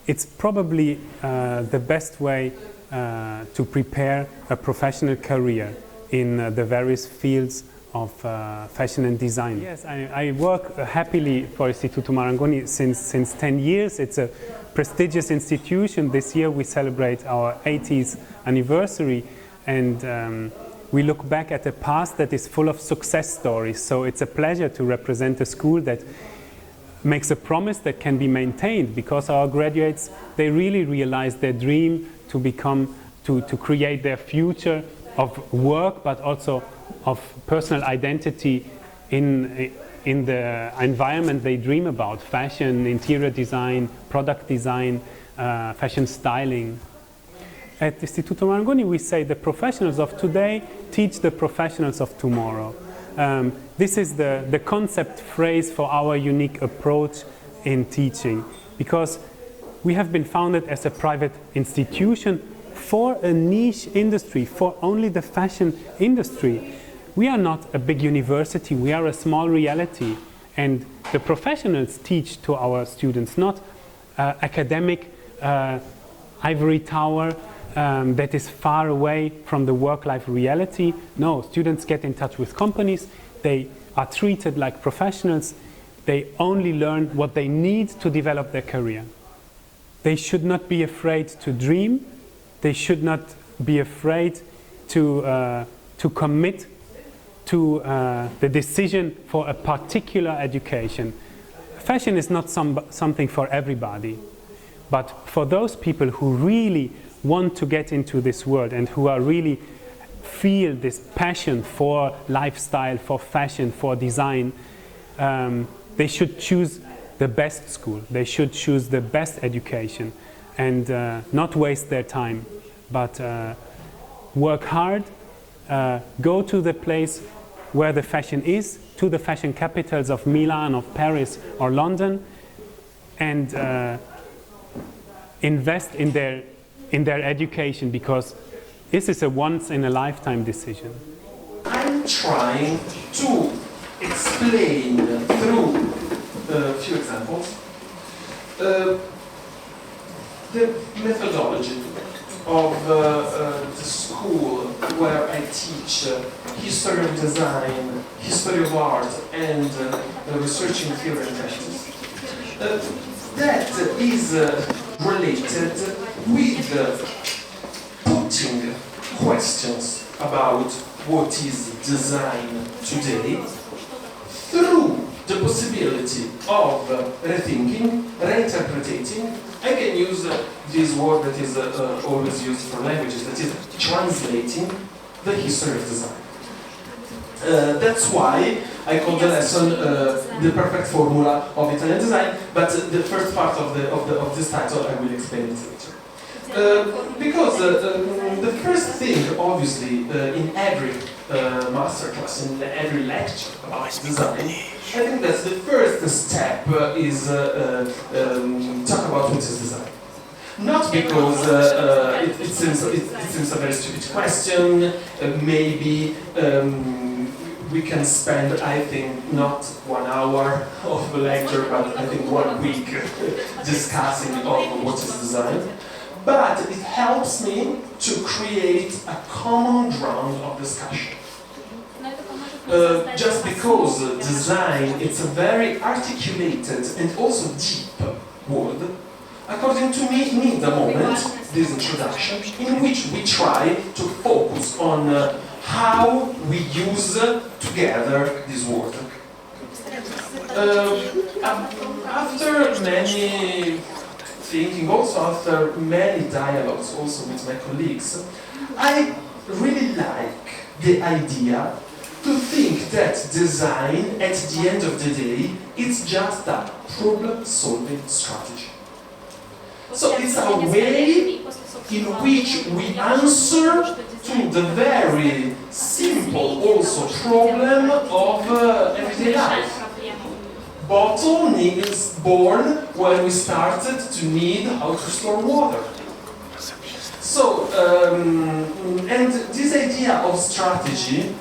it's probably the best way to prepare a professional career in the various fields of fashion and design. Yes, I work happily for Istituto Marangoni since 10 years. It's a prestigious institution. This year we celebrate our 80th anniversary, and we look back at a past that is full of success stories. So it's a pleasure to represent a school that makes a promise that can be maintained, because our graduates, they really realize their dream to become, to create their future of work, but also of personal identity in the environment they dream about: fashion, interior design, product design, fashion styling. At Istituto Marangoni we say the professionals of today teach the professionals of tomorrow. This is the concept phrase for our unique approach in teaching, because we have been founded as a private institution for a niche industry, for only the fashion industry. We are not a big university, we are a small reality, and the professionals teach to our students, not academic ivory tower that is far away from the work-life reality. No, students get in touch with companies, they are treated like professionals, they only learn what they need to develop their career. They should not be afraid to dream, they should not be afraid to commit to the decision for a particular education. Fashion is not something for everybody, but for those people who really want to get into this world and who are really feel this passion for lifestyle, for fashion, for design, they should choose the best school. They should choose the best education and not waste their time, but work hard, go to the place where the fashion is, to the fashion capitals of Milan, of Paris or London, and invest in their education, because this is a once-in-a-lifetime decision. I'm trying to explain through a few examples the methodology of the school where I teach history of design, history of art, and research in theory and practice. That is related with putting questions about what is design today through the possibility of rethinking, reinterpreting. I can use this word that is always used for languages, that is translating the history of design. That's why I call the lesson the perfect formula of Italian design, but the first part of this title I will explain it later. Because the first thing, obviously, in every masterclass, in every lecture about design, I think that's the first step is talk about what is design. Not because it seems a very stupid question, maybe we can spend, I think, not 1 hour of the lecture, but I think 1 week discussing of what is design. But it helps me to create a common ground of discussion. Just because design, it's a very articulated and also deep word, according to me, the moment, this introduction, in which we try to focus on how we use together this word. After many thinking, also after many dialogues also with my colleagues, I really like the idea to think that design, at the end of the day, is just a problem-solving strategy. So it's a way in which we answer to the very simple also problem of everyday life. Bottle is born when we started to need how to store water. So, and this idea of strategy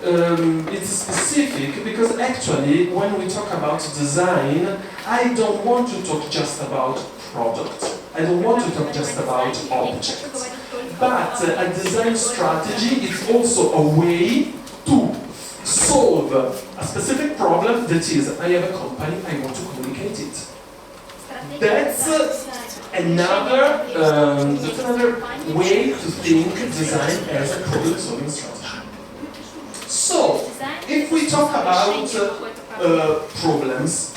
it's specific because actually when we talk about design, I don't want to talk just about product. I don't want to talk just about objects. But a design strategy is also a way to solve a specific problem that is, I have a company, I want to communicate it. That's another way to think design as a problem-solving strategy. So, if we talk about problems,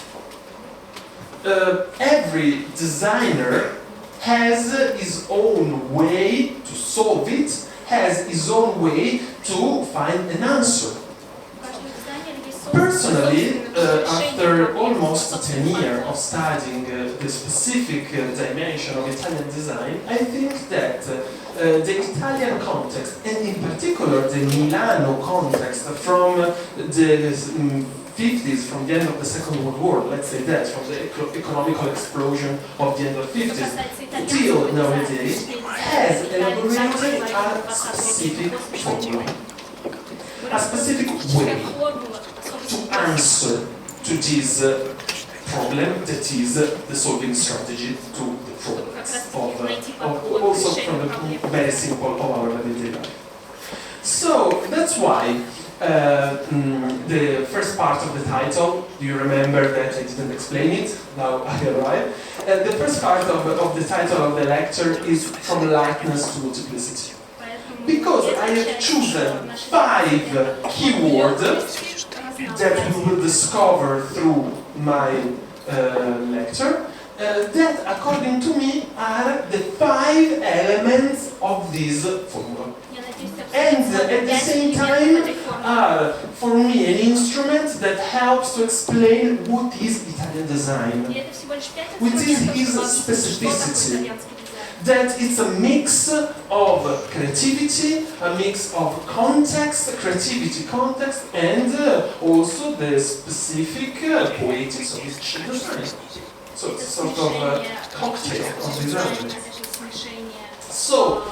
every designer has his own way to solve it, has his own way to find an answer. Personally, after almost 10 years of studying the specific dimension of Italian design, I think that the Italian context, and in particular the Milano context from the 50s, from the end of the Second World War, let's say that, from the economical explosion of the end of the 50s, till nowadays, has elaborated a specific formula, a specific way to answer to this problem that is the solving strategy to the problems of also from the very simple of our everyday life. So that's why the first part of the title, do you remember that I didn't explain it? Now I arrive. The first part of the title of the lecture is From Lightness to Multiplicity. Because I have chosen 5 keywords that we will discover through my lecture, that according to me are the 5 elements of this formula. And at the same time are for me an instrument that helps to explain what is Italian design, what is his specificity. That it's a mix of creativity, a mix of context, creativity, context, and also the specific poetics of each design. So it's a sort of a cocktail of design. So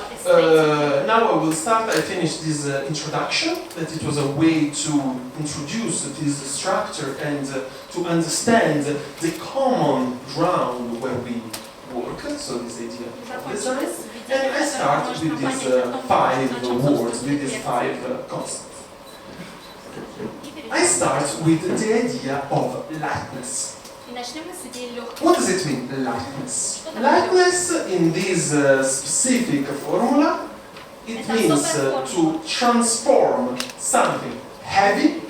now I will start. I finished this introduction, that it was a way to introduce this structure and to understand the common ground where we work, so this idea of design, and I start with these 5 words, with these 5 concepts. I start with the idea of lightness. What does it mean, lightness? Lightness in this specific formula, it means to transform something heavy,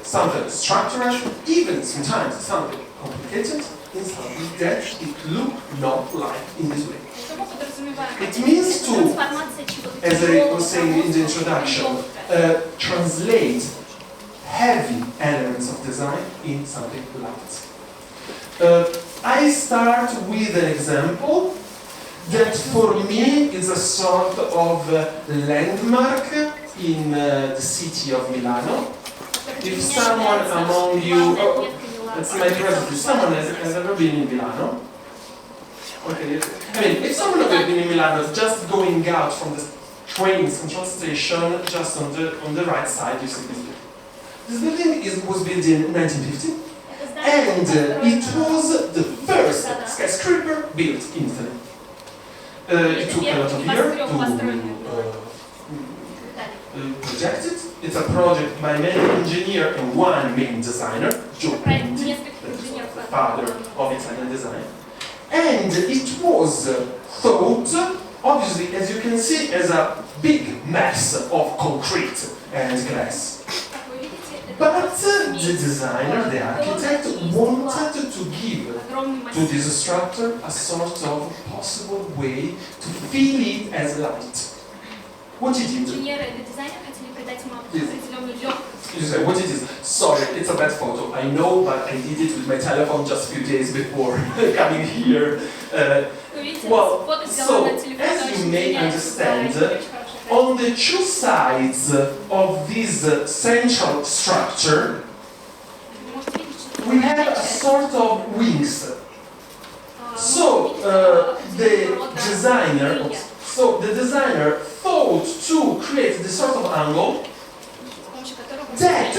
something structural, even sometimes something complicated, in something that it look not like in this way. It means to, as I was saying in the introduction, translate heavy elements of design in something light. I start with an example that for me is a sort of landmark in the city of Milano. If someone among you, that's my curiosity, someone has ever been in Milano? Okay, I mean, if someone has been in Milano, just going out from the train central station, just on the right side, you see this building. This building was built in 1950, and it was the first skyscraper built in Italy. It took a lot of years to project it. It's a project by many engineers and one main designer, Joe Ponti, the father of Italian design. And it was thought, obviously, as you can see, as a big mess of concrete and glass. But the designer, the architect, wanted to give to this structure a sort of possible way to feel it as light. What he did? You say, what it is? Sorry, it's a bad photo. I know, but I did it with my telephone just a few days before coming here. Well, so, as you may understand, on the 2 sides of this central structure, we have a sort of wings. So the designer thought to create this sort of angle that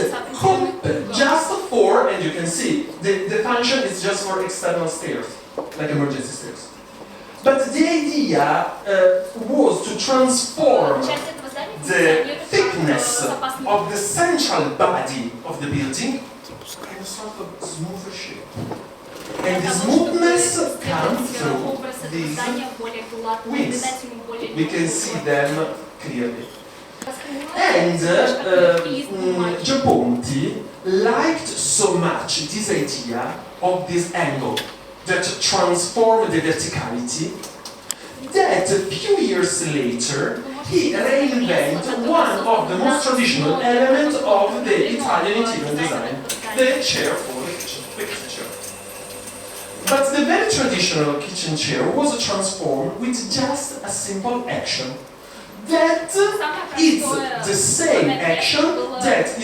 just for, and you can see, the function is just for external stairs, like emergency stairs. But the idea was to transform the thickness of the central body of the building in a sort of smoother shape. And the smoothness comes through these wings. We can see them clearly. And Giaponti liked so much this idea of this angle that transformed the verticality that a few years later he reinvented one of the most traditional elements of the Italian interior design, the chair for the kitchen chair. But the very traditional kitchen chair was transformed with just a simple action. That it's the same action that he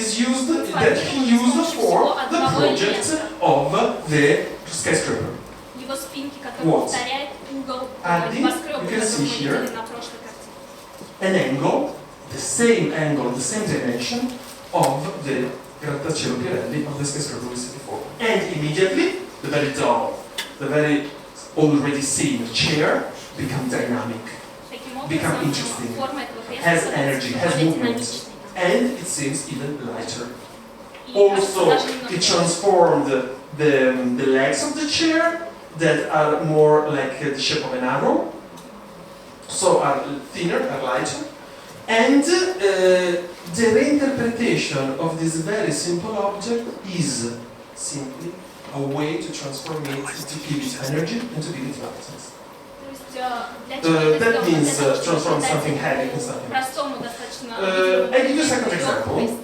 used for the project of the skyscraper. What? Adding, you can see here, an angle, the same dimension of the grattacielo Pirelli of the skyscraper we see before. And immediately, the very dull, the very already seen chair becomes dynamic, become interesting, has energy, has movement, and it seems even lighter. Also, it transformed the legs of the chair that are more like the shape of an arrow, so are thinner, are lighter, and the reinterpretation of this very simple object is simply a way to transform it, to give it energy and to give it lightness. That means transform something heavy into something light. I'll give you a second example,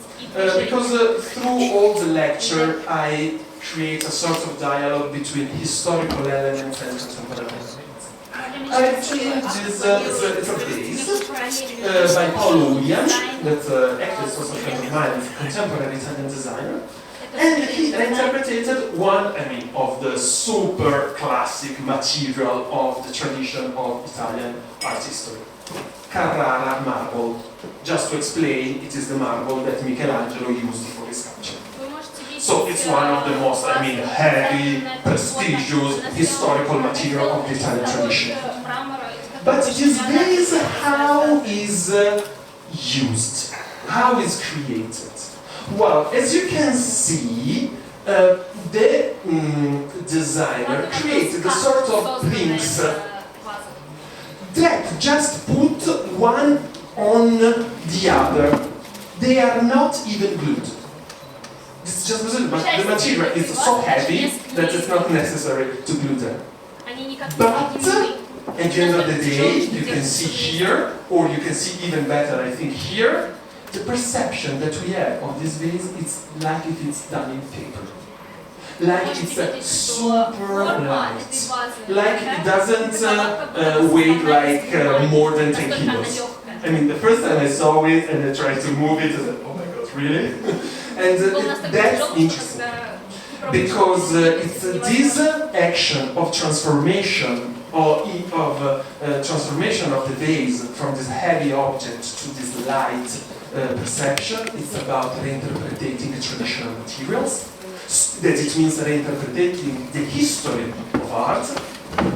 because through all the lecture I create a sort of dialogue between historical elements and contemporary elements. I created this, it's a base by Paolo William, that actually is also a friend of mine, a contemporary Italian designer. And he reinterpreted one, of the super classic material of the tradition of Italian art history. Carrara marble. Just to explain, it is the marble that Michelangelo used for his sculpture. So it's one of the most, heavy, prestigious, historical material of the Italian tradition. But this base, how is used? How is created? Well, as you can see, the designer created a sort of rings that just put one on the other. They are not even glued. It's just the material is so heavy that it's not necessary to glue them. But at the end of the day, you can see here, or you can see even better, I think here, the perception that we have of this vase is like if it's done in paper. Like it's super light. Like it doesn't weigh like more than 10 kilos. The first time I saw it and I tried to move it, I said, oh my god, really? And that's interesting. Because it's this action of transformation transformation of the vase from this heavy object to this light perception. It's about reinterpreting traditional materials. That it means reinterpreting the history of art,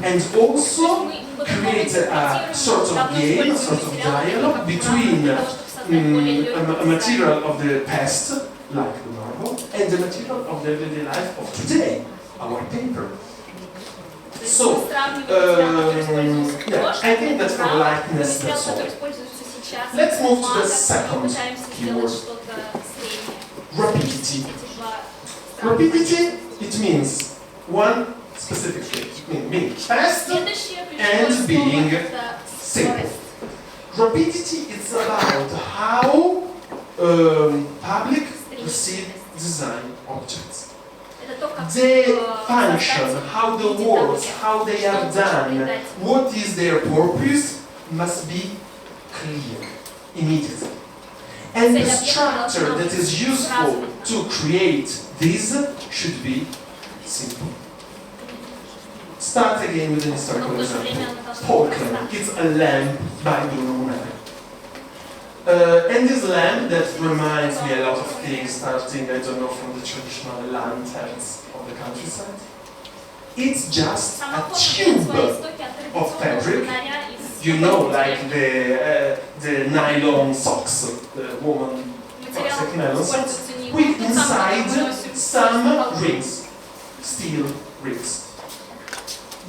and also create a sort of game, a sort of dialogue between a material of the past, like the marble, and the material of the everyday life of today, our paper. So, I think that for lightness, that's all. Let's move to the second keyword, rapidity. Rapidity, it means one specific thing. It means fast and being simple. Rapidity is about how public receive design objects. The function, how the words, how they are done, what is their purpose, must be clear, immediately. And the structure that is useful to create this should be simple. Start again with an historical example. Polka, it's a lamp by Bruno Munari. And this lamp that reminds me a lot of things, starting, I don't know, from the traditional lanterns of the countryside. It's just a tube of fabric, you know, like the nylon socks, the woman toxic nylon socks, with inside some rings, steel rings.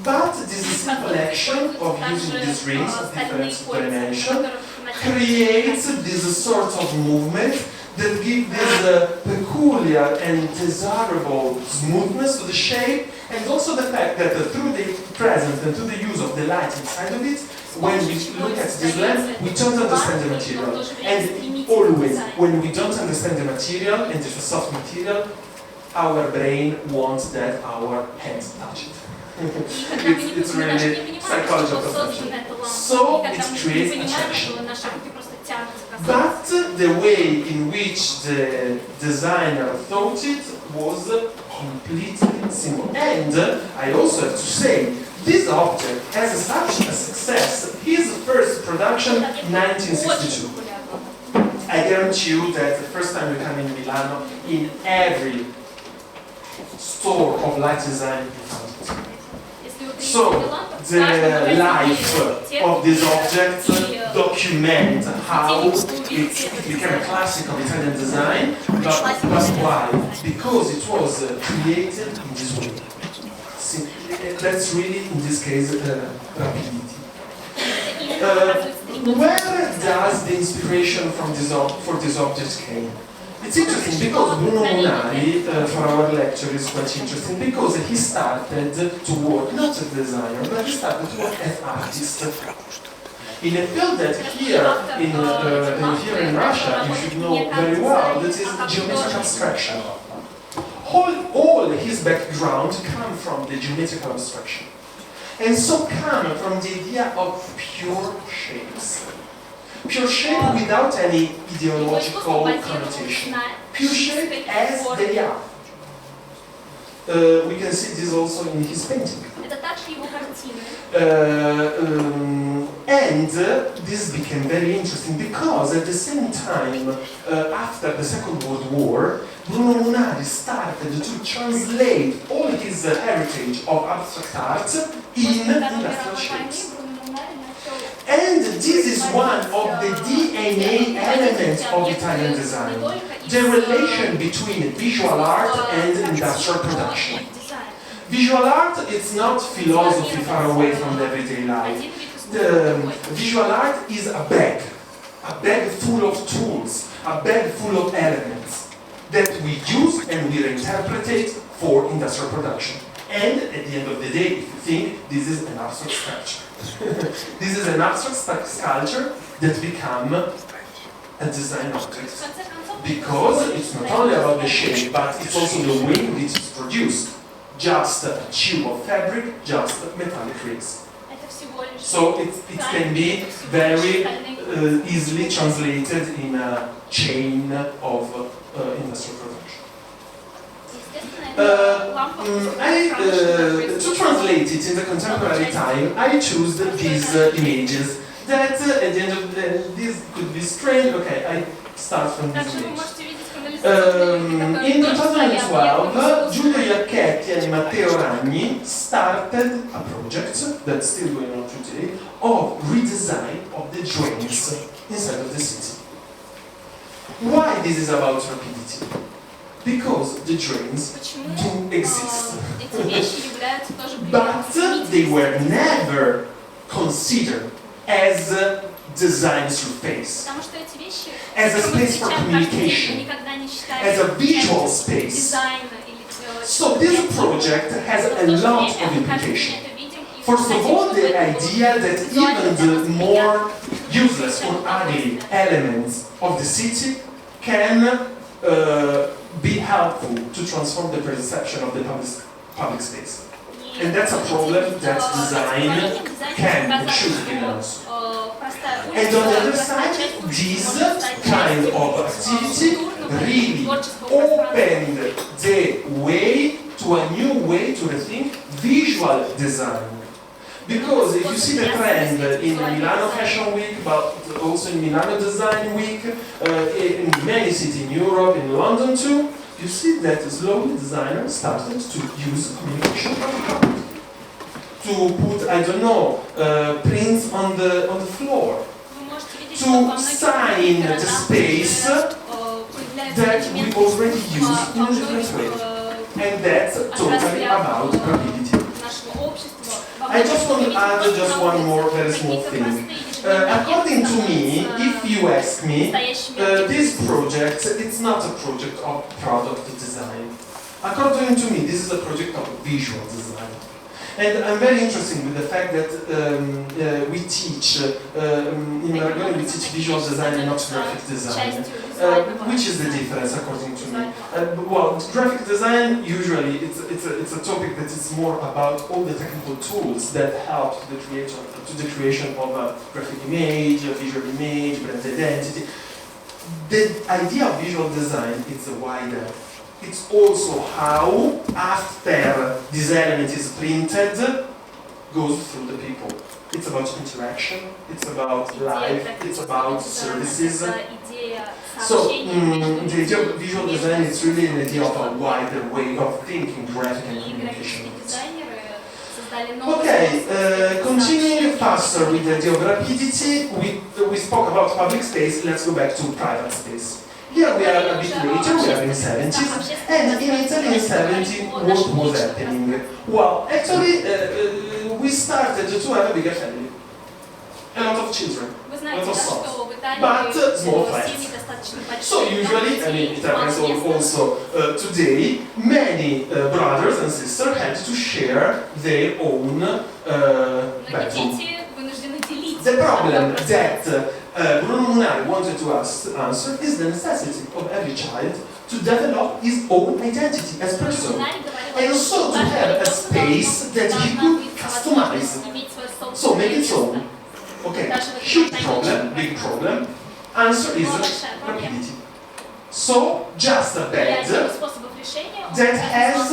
But this simple action of using these rings of different dimension creates this sort of movement that gives this peculiar and desirable smoothness to the shape, and also the fact that through the presence and through the use of the light inside of it, when we look at this lamp, we don't understand the material. And always, when we don't understand the material, and it's a soft material, our brain wants that our hands touch it. It's really psychological perception. So it creates attraction. But the way in which the designer thought it was completely simple. And I also have to say, this object has such a success. His first production, 1962. I guarantee you that the first time you come in Milano, in every store of light design, you find it. So, the life of this object documents how it became a classic of Italian design, but why? Because it was created in this way. See, that's really, in this case, rapidity. Where does the inspiration for this object came? It's interesting because Bruno Munari, for our lecture, is quite interesting because he started to work not as a designer, but he started to work as artist in a field that here in Russia you should know very well. That is geometric abstraction. All his background come from the geometrical abstraction, and so come from the idea of pure shapes. Pure shape without any ideological connotation. Pure shape as they are. We can see this also in his painting. And this became very interesting because at the same time, after the Second World War, Bruno Munari started to translate all his heritage of abstract art in industrial shapes. And this is one of the DNA elements of Italian design, the relation between visual art and industrial production. Visual art, it's not philosophy far away from the everyday life. The visual art is a bag full of tools, a bag full of elements that we use and we reinterpret for industrial production. And at the end of the day, if you think, this is an abstract sculpture. This is an abstract sculpture that becomes a design object. Because it's not only about the shape, but it's also the way in which it's produced. Just a tube of fabric, just metallic rings. So it can be very easily translated in a chain of industrial production. To translate it in the contemporary time, I choose these images that at the end of this could be strange. Okay, I start from this image. In 2012, Giulio Iacchetti and Matteo Ragni started a project that's still going on today of redesign of the drains inside of the city. Why this is about rapidity? Because the drains do exist. But they were never considered as design surface, as a space for communication, as a visual space. So this project has a lot of implication. First of all, the idea that even the more useless or ugly elements of the city can be helpful to transform the perception of the public space. And that's a problem that design can and should be announced. And on the other side, this kind of activity really opened the way to a new way to rethink visual design. Because if you see the trend in Milano Fashion Week, but also in Milano Design Week, in many cities in Europe, in London too, you see that slowly designers started to use communication protocol to put, I don't know, prints on the floor, to sign the space that we already use in a different way. And that's totally about rapidity. I just want to add just one more very small thing. According to me, if you ask me, this project, it's not a project of product design. According to me, this is a project of visual design. And I'm very interested with the fact that we teach, in Marangoni we teach visual design and not graphic design. Which is the difference according to me? Well, graphic design, usually it's a topic that is more about all the technical tools that help to the creation of a graphic image, a visual image, brand identity. The idea of visual design is wider. It's also how, after this element is printed, goes through the people. It's about interaction, it's about life, it's about services. So, the idea of visual design is really an idea of a wider way of thinking graphic and communication. Okay, continuing faster with the idea of rapidity, we spoke about public space, let's go back to private space. Here we are a bit later, we are in the 70s, and in Italy in the 70s, what was happening? Well, actually, we started to have a bigger family. A lot of children, a lot of sons, but small flats. So usually, I mean, it happens also today, many brothers and sisters had to share their own bedroom. The problem that Bruno Munari wanted to answer is the necessity of every child to develop his own identity as person, and also to have a space that he could customize, so make its own. Okay, huge problem, big problem. Answer is rapidity. So, just a bed that has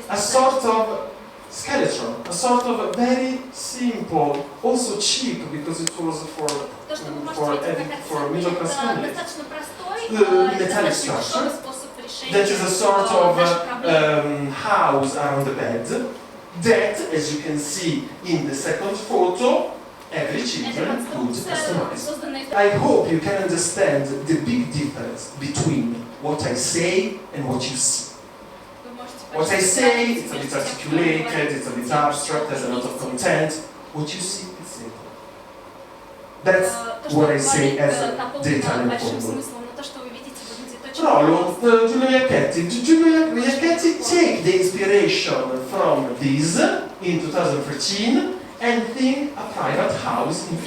a sort of skeleton, a sort of very simple, also cheap because it was for middle class families. Metallic structure that is a sort of house around the bed that, as you can see in the second photo, every children could customize. I hope you can understand the big difference between what I say and what you see. What I say, it's a bit articulated, it's a bit abstract, there's a lot of content. What you see, it's simple. That's what I say as the Italian formula. Prologue, Giulio Iacchetti. Giulio Iacchetti take the inspiration from this in 2013 and think a private house in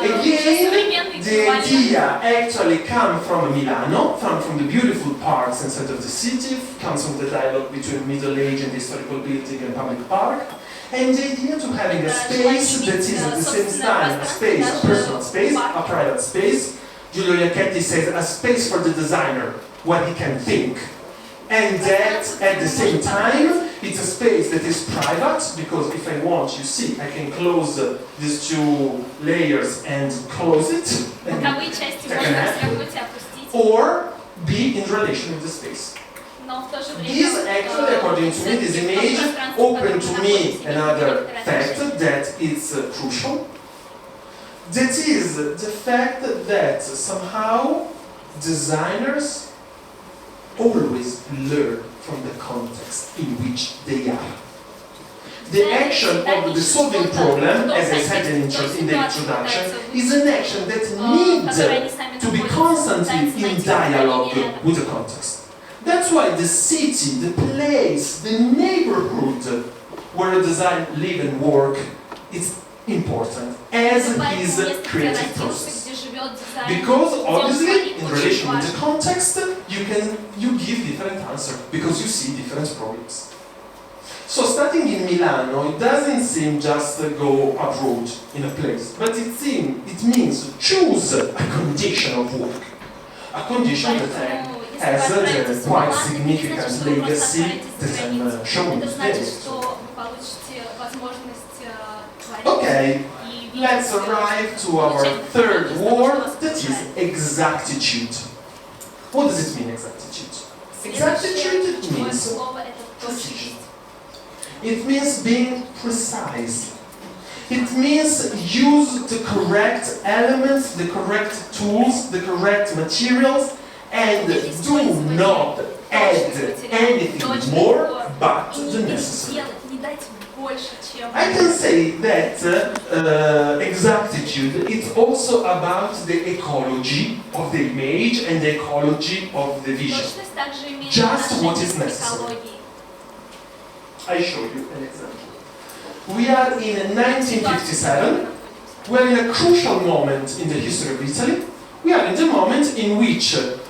Again, the idea actually comes from Milano, from the beautiful parks inside of the city, comes from the dialogue between Middle Age and historical building and public park, and the idea to having a space that is at the same time a space, a personal space, a private space. Giulio Iacchetti says a space for the designer, where he can think. And that, at the same time, it's a space that is private, because if I want, you see, I can close these two layers and close it, and or be in relation with the space. This actually, according to me, this image opened to me another fact that is crucial. That is the fact that somehow designers always learn from the context in which they are. The action of the solving problem, as I said in the introduction, is an action that needs to be constantly in dialogue with the context. That's why the city, the place, the neighborhood where a design live and work is important as is creative process. Because obviously, in relation with the context, you give different answers because you see different problems. So starting in Milano, it doesn't seem just to go abroad in a place, but it means choose a condition of work, a condition that has a quite significant legacy that I'm showing today. Okay, let's arrive to our third word, that is exactitude. What does it mean, exactitude? Exactitude means precision. It means being precise. It means use the correct elements, the correct tools, the correct materials, and do not add anything more but the necessary. I can say that exactitude is also about the ecology of the image and the ecology of the vision. Just what is necessary. I show you an example. We are in 1957. We are in a crucial moment in the history of Italy. We are in the moment in which a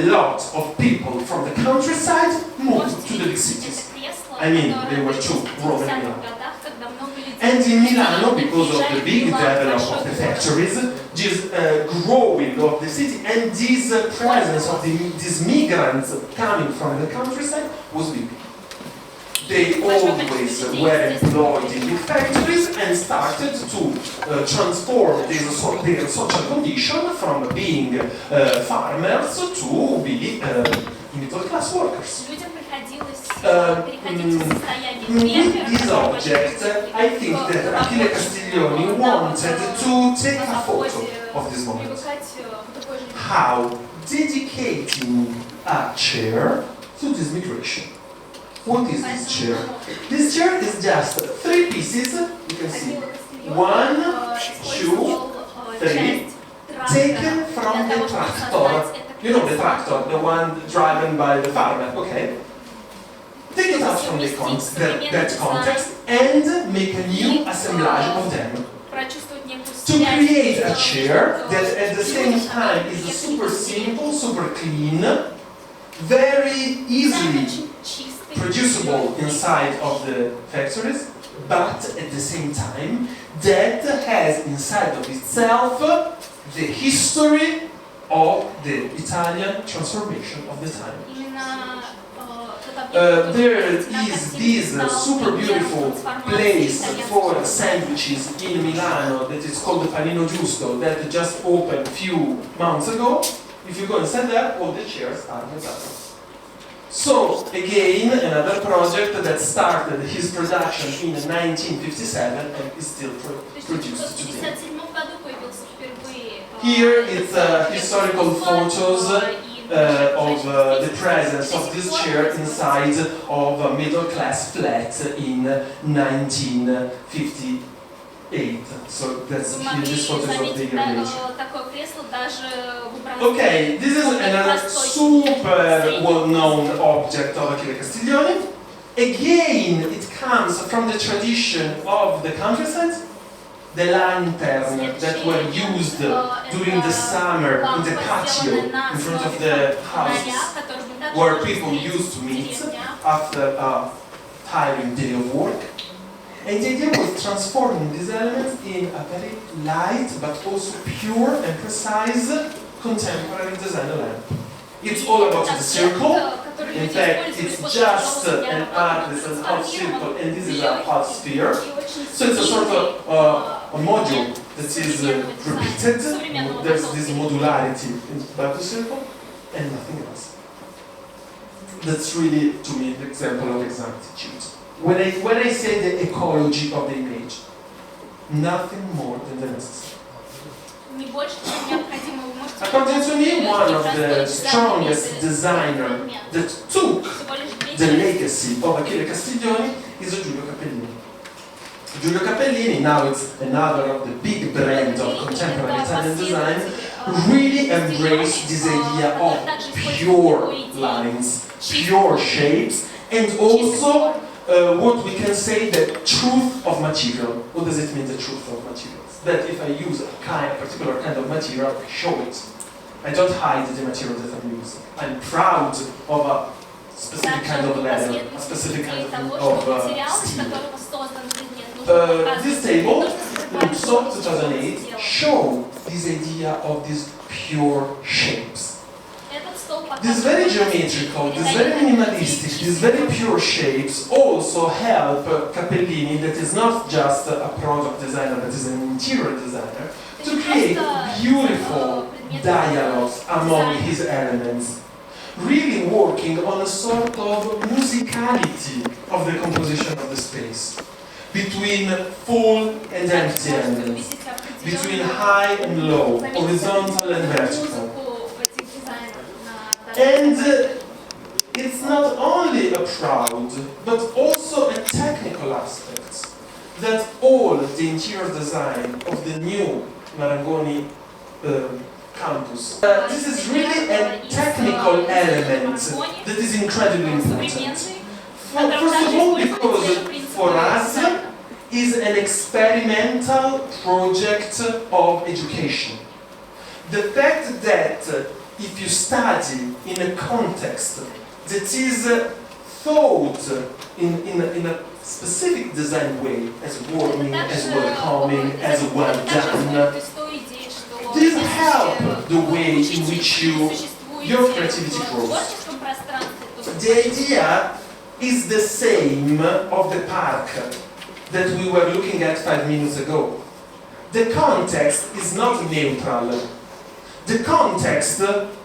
lot of people from the countryside moved to the big cities. I mean, there were two, Rome and Milan. And in Milano, because of the big development of the factories, this growing of the city and this presence of these migrants coming from the countryside was big. They always were employed in big factories and started to transform their social condition from being farmers to be middle-class workers. With this object, I think that Achille Castiglioni wanted to take a photo of this moment. How dedicating a chair to this migration. What is this chair? This chair is just 3 pieces, you can see, 1, 2, 3, taken from the tractor. You know the tractor, the one driven by the farmer, okay? Take it out from that context and make a new assemblage of them. To create a chair that at the same time is super simple, super clean, very easily producible inside of the factories, but at the same time that has inside of itself the history of the Italian transformation of the time. There is this super beautiful place for sandwiches in Milano that is called the Panino Giusto that just opened a few months ago. If you go inside there, all the chairs are metal. So, again, another project that started his production in 1957 and is still produced today. Here it's historical photos of the presence of this chair inside of a middle-class flat in 1958. So that's here, this photo is of the year later. Okay, this is another super well-known object of Achille Castiglioni. Again, it comes from the tradition of the countryside. The lantern that were used during the summer in the patio in front of the houses where people used to meet after a tiring day of work. And the idea was transforming these elements in a very light but also pure and precise contemporary design lamp. It's all about the circle. In fact, it's just an arc that's a half circle and this is a half sphere. So it's a sort of a module that is repeated. There's this modularity about the circle and nothing else. That's really, to me, the example of exactitude. When I say the ecology of the image, nothing more than the necessary. According to me, one of the strongest designers that took the legacy of Achille Castiglioni is Giulio Capellini. Giulio Capellini, now it's another of the big brands of contemporary Italian design, really embraced this idea of pure lines, pure shapes, and also what we can say the truth of material. What does it mean, the truth of materials? That if I use a particular kind of material, I show it. I don't hide the material that I'm using. I'm proud of a specific kind of leather, a specific kind of steel. This table, Luxo 2008, show this idea of these pure shapes. These very geometrical, these very minimalistic, these very pure shapes also help Capellini, that is not just a product designer, but is an interior designer, to create beautiful dialogues among his elements, really working on a sort of musicality of the composition of the space, between full and empty elements, between high and low, horizontal and vertical. And it's not only a proud, but also a technical aspect that all the interior design of the new Marangoni campus. This is really a technical element that is incredibly important. First of all, because for us is an experimental project of education. The fact that if you study in a context that is thought in a specific design way, as warming, as welcoming, as well done, this helps the way in which your creativity grows. The idea is the same of the park that we were looking at 5 minutes ago. The context is not neutral. The context,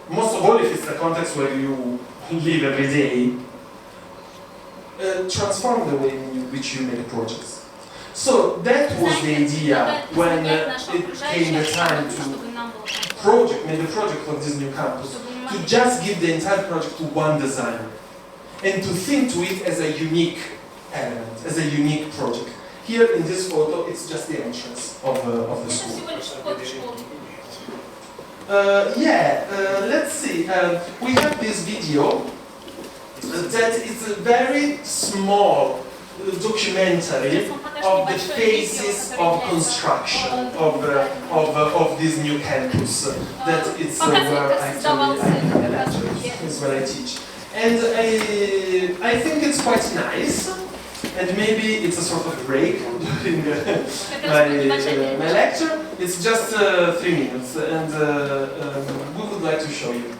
most of all if it's the context where you live every day, transform the way in which you make projects. So that was the idea when it came the time to make the project of this new campus, to just give the entire project to one designer, and to think to it as a unique element, as a unique project. Here in this photo, it's just the entrance of the school. Let's see. We have this video that is a very small documentary of the phases of construction of this new campus. That it's where actually I have a lecture, is where I teach. And I think it's quite nice. And maybe it's a sort of break during my lecture. It's just 3 minutes, and we would like to show you.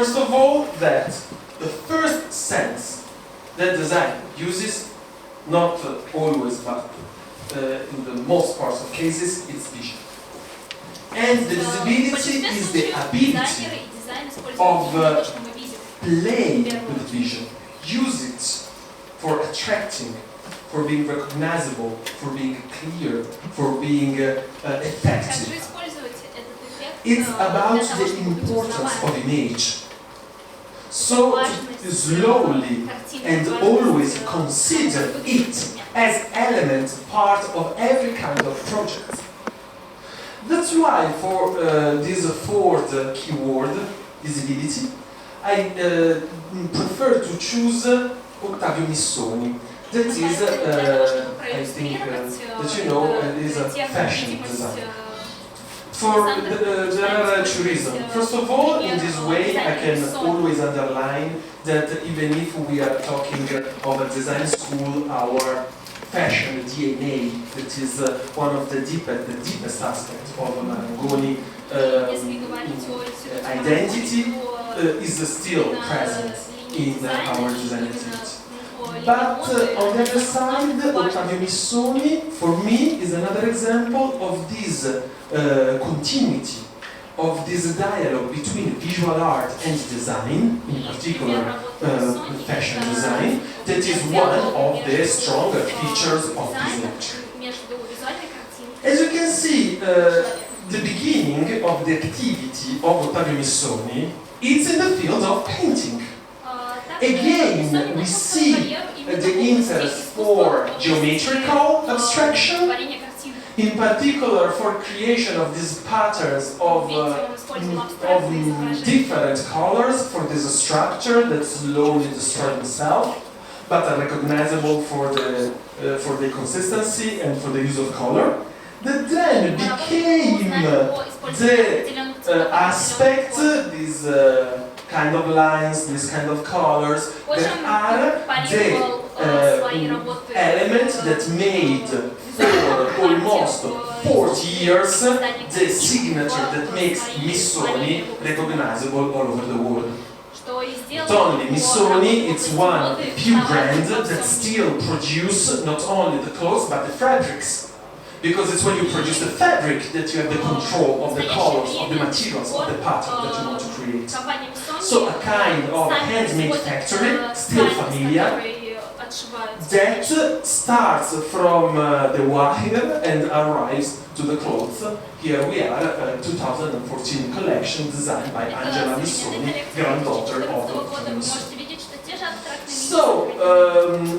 First of all, that the first sense that design uses, not always, but in the most parts of cases, it's vision. And the visibility is the ability of playing with vision. Use it for attracting, for being recognizable, for being clear, for being effective. It's about the importance of image. So to slowly and always consider it as element, part of every kind of project. That's why for this fourth keyword, visibility, I prefer to choose Ottavio Missoni. That is, I think, that you know, is a fashion designer. There are two reasons. First of all, in this way, I can always underline that even if we are talking of a design school, our fashion DNA, that is one of the deepest aspects of Marangoni identity, is still present in our design activity. But on the other side, Ottavio Missoni, for me, is another example of this continuity, of this dialogue between visual art and design, in particular fashion design, that is one of the stronger features of this lecture. As you can see, the beginning of the activity of Ottavio Missoni is in the field of painting. Again, we see the interest for geometrical abstraction, in particular for creation of these patterns of different colors for this structure that slowly destroys itself, but are recognizable for the consistency and for the use of color. That then became the aspect, these kind of lines, these kind of colors, that are the elements that made for almost 40 years the signature that makes Missoni recognizable all over the world. Not only Missoni, it's one of the few brands that still produce not only the clothes but the fabrics. Because it's when you produce the fabric that you have the control of the colors, of the materials, of the pattern that you want to create. So a kind of handmade factory, still familiar, that starts from the wire and arrives to the clothes. Here we are, a 2014 collection designed by Angela Missoni, granddaughter of Missoni. So,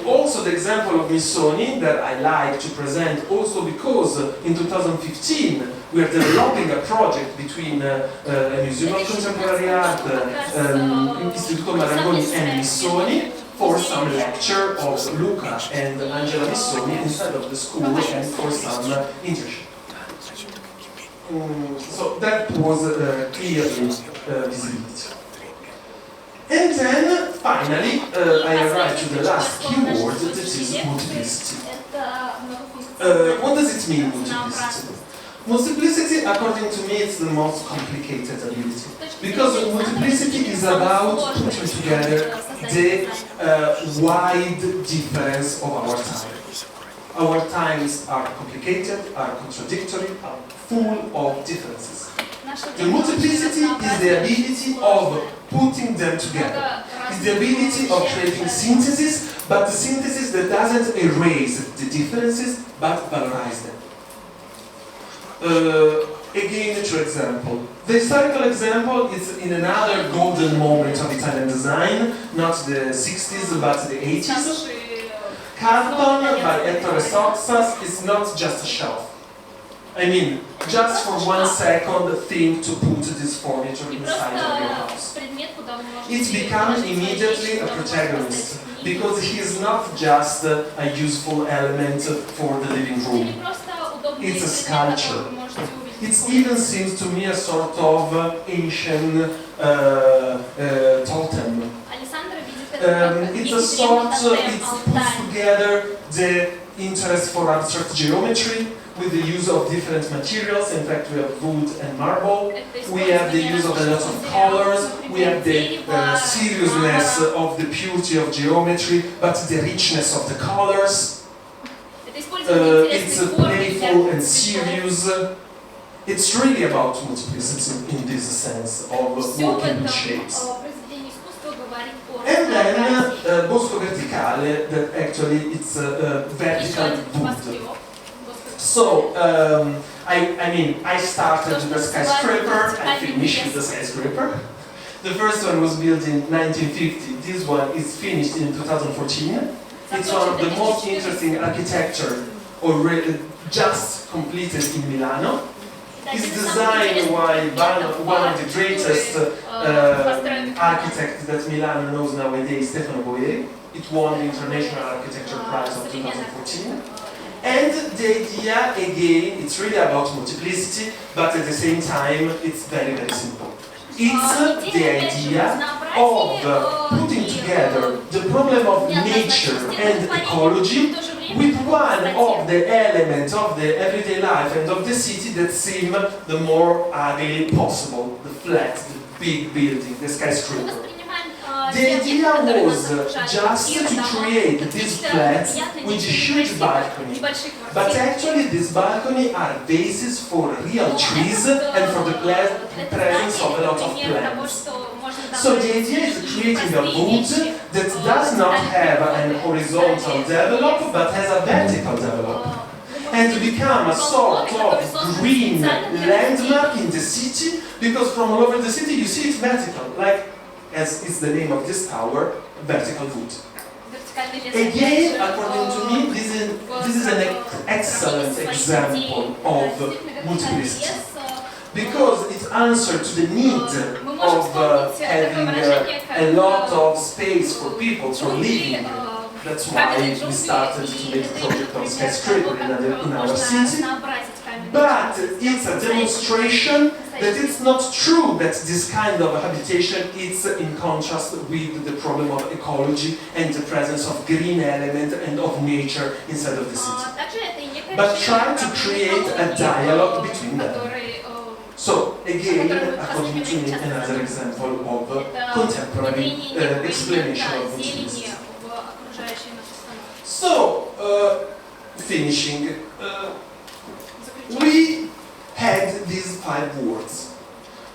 also the example of Missoni that I like to present also because in 2015 we are developing a project between a Museum of Contemporary Art, Istituto Marangoni and Missoni for some lecture of Luca and Angela Missoni inside of the school and for some internship. So that was clearly visibility. And then, finally, I arrived to the last keyword, that is multiplicity. What does it mean, multiplicity? Multiplicity, according to me, is the most complicated ability. Because multiplicity is about putting together the wide difference of our time. Our times are complicated, are contradictory, are full of differences. The multiplicity is the ability of putting them together. It's the ability of creating synthesis, but the synthesis that doesn't erase the differences, but valorize them. Again, two examples. The historical example is in another golden moment of Italian design, not the 60s, but the 80s. Carton by Ettore Soxas is not just a shelf. I mean, just for 1 second, think to put this furniture inside of your house. It becomes immediately a protagonist, because he is not just a useful element for the living room. It's a sculpture. It even seems to me a sort of ancient totem. It's a sort, it puts together the interest for abstract geometry, with the use of different materials. In fact, we have wood and marble. We have the use of a lot of colors. We we have the seriousness of the purity of geometry, but the richness of the colors. It's playful and serious. It's really about multiplicity in this sense of working with shapes. And then Bosco Verticale, that actually it's a vertical wood. So, I started the skyscraper, I finished the skyscraper. The first one was built in 1950, this one is finished in 2014. It's one of the most interesting architecture already just completed in Milano. It's designed by one of the greatest architects that Milan knows nowadays, Stefano Boeri. It won the International Architecture Prize of 2014. And the idea, again, it's really about multiplicity, but at the same time, it's very, very simple. It's the idea of putting together the problem of nature and ecology with one of the elements of the everyday life and of the city that seem the more ugly possible, the flat, the big building, the skyscraper. The idea was just to create this flat with a huge balcony, but actually these balconies are bases for real trees and for the presence of a lot of plants. So the idea is creating a wood that does not have an horizontal develop but has a vertical develop, and to become a sort of green landmark in the city, because from all over the city you see it's vertical, like as is the name of this tower, vertical wood. Again, according to me, this is an excellent example of multiplicity, because it answers to the need of having a lot of space for people for living. That's why we started to make a project of skyscraper in our city. But it's a demonstration that it's not true that this kind of habitation is in contrast with the problem of ecology and the presence of green element and of nature inside of the city. But try to create a dialogue between them. So, again, according to me, another example of contemporary explanation of multiplicity. So, finishing, we had these 5 words.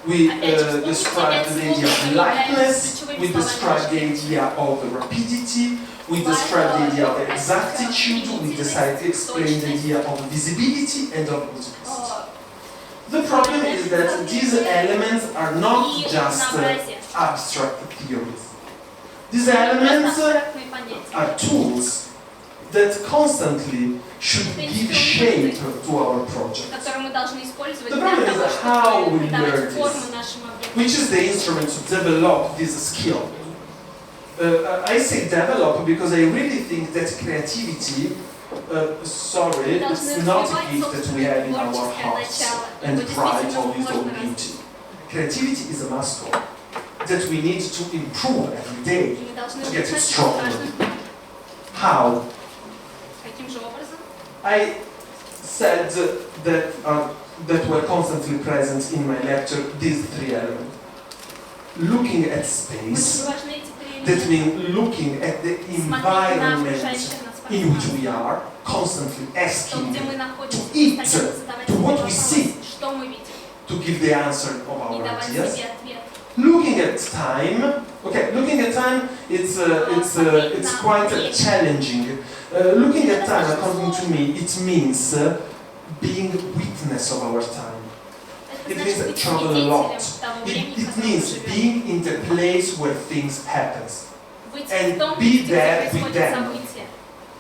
We described the idea of lightness, we described the idea of rapidity, we described the idea of exactitude, we decided to explain the idea of visibility and of multiplicity. The problem is that these elements are not just abstract theories. These elements are tools that constantly should give shape to our project. The problem is how we learn this, which is the instrument to develop this skill. I say develop because I really think that creativity, it's not a gift that we have in our hearts and pride of its own beauty. Creativity is a muscle that we need to improve every day to get it stronger. How? I said that were constantly present in my lecture these 3 elements. Looking at space, that means looking at the environment in which we are, constantly asking to it, to what we see, to give the answer of our ideas. Looking at time, looking at time, it's quite challenging. Looking at time, according to me, it means being witness of our time. It means travel a lot. It means being in the place where things happen and be there with them.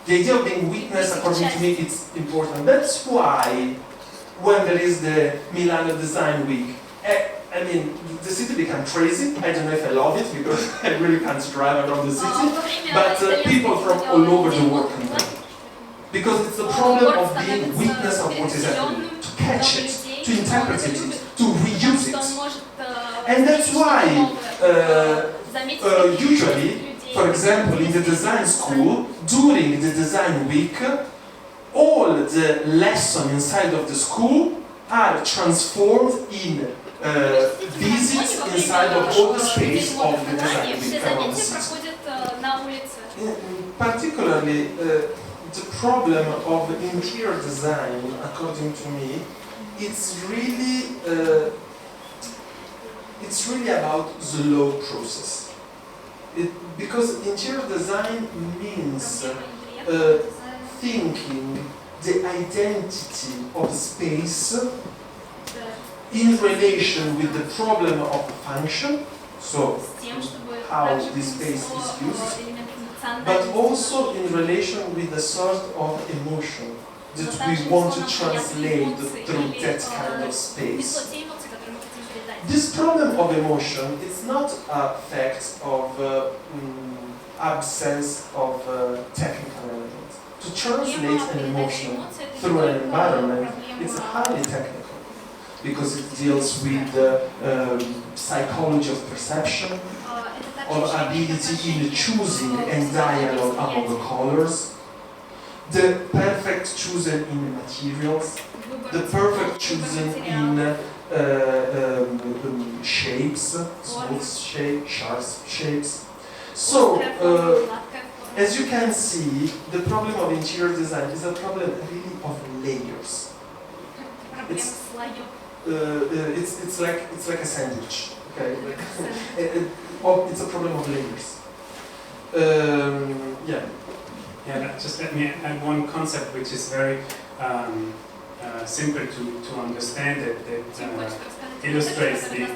The idea of being witness, according to me, it's important. That's why when there is the Milano Design Week, the city becomes crazy. I don't know if I love it because I really can't drive around the city, but people from all over the world can come. Because it's the problem of being witness of what is happening, to catch it, to interpret it, to reuse it. And that's why usually, for example, in the design school, during the design week, all the lessons inside of the school are transformed in visits inside of all the space of the design premises. Particularly, the problem of interior design, according to me, it's really about the law process. Because interior design means thinking the identity of the space in relation with the problem of the function, so how this space is used, but also in relation with the sort of emotion that we want to translate through that kind of space. This problem of emotion is not a fact of absence of technical elements. To translate an emotion through an environment, it's highly technical because it deals with the psychology of perception, of ability in choosing and dialogue among the colors, the perfect chosen in materials, the perfect chosen in shapes, smooth shapes, sharp shapes. So, as you can see, the problem of interior design is a problem really of layers. It's like a sandwich. Okay, it's a problem of layers. Just let me add one concept which is very simple to understand that illustrates the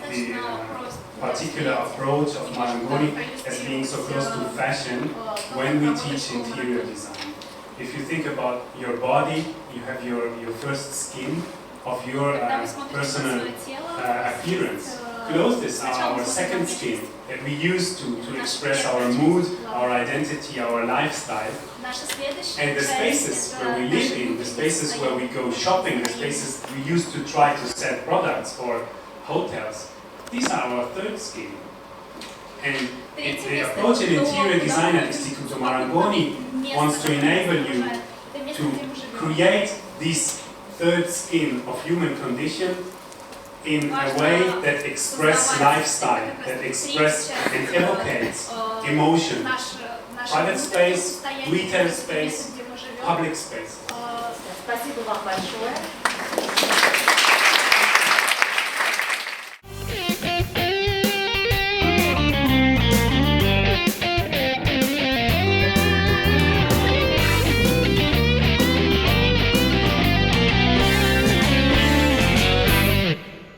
particular approach of Marangoni as being so close to fashion when we teach interior design. If you think about your body, you have your first skin of your personal appearance. Clothes is our second skin that we use to express our mood, our identity, our lifestyle. And the spaces where we live in, the spaces where we go shopping, the spaces we use to try to sell products for hotels, these are our third skin. And the approach in interior design at Istituto Marangoni wants to enable you to create this third skin of human condition in a way that express lifestyle, that express and evocates emotion. Private space, retail space, public space. Спасибо вам большое.